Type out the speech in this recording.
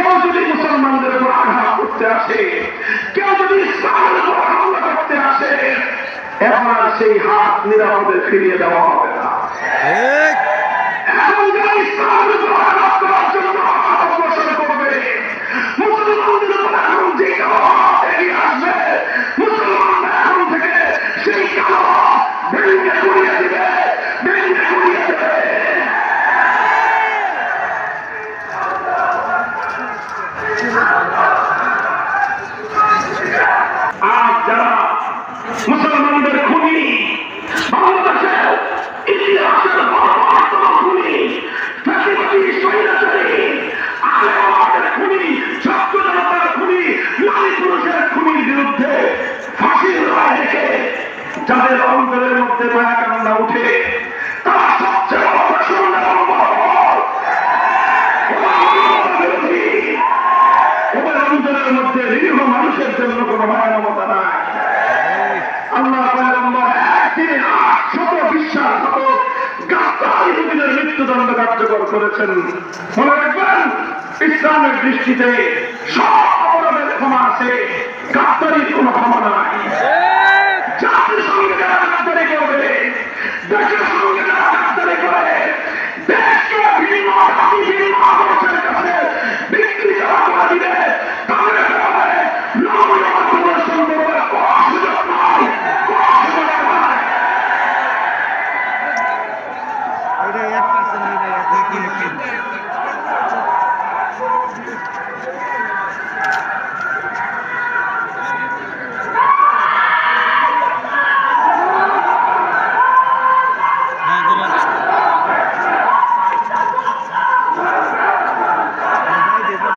কেউ যদি মুসলমানদের উপর আঘাত করতে আসে, কেউ যদি ইসলামের উপর হামলা করতে আসে, এখন আর সেই হাত নিরাপদে ফিরিয়ে দেওয়া হবে না। এখন যারা ইসলামের উপর আঘাত করার জন্য অগ্রসর করবে, মুসলমানদের উপর এখন যে কালো হাত এগিয়ে আসবে, মুসলমানরা এখন থেকে সেই কালো হাত ভেঙে গুড়িয়ে দিবে, ভেঙে গুড়িয়ে দেবে। আজ যারা মুসলমানদের খুনি, বাংলাদেশের ইতিহাসের বর্বরতম খুনি, ফ্যাসিবাদী স্বৈরাচারী, আলেমাদের খুনি, ছাত্র জনতার খুনি, নারী পুরুষের খুনির বিরুদ্ধে ফাঁসির রায় রেখে যাদের অন্তরের মধ্যে দয়া কান্না উঠে, তারা সবচেয়ে বড় প্রসন্ন এবং বর্বর। ওদের অন্তরের মধ্যে নিরীহ মানুষের জন্য কোন মানবতা নাই। আল্লাহ পয়গম্বর একদিন 800 বিশ্বাস শত গাদ্দার ইহুদিদের মৃত্যুদণ্ড কার্যকর করেছেন। মনে রাখবেন, ইসলামের দৃষ্টিতে সব অপরাধের ক্ষমা আছে, গাদ্দারির কোনো ক্ষমা নাই। জাতির সঙ্গে যারা গাদ্দারি করবে, দেশের সঙ্গে যারা গাদ্দারি করে,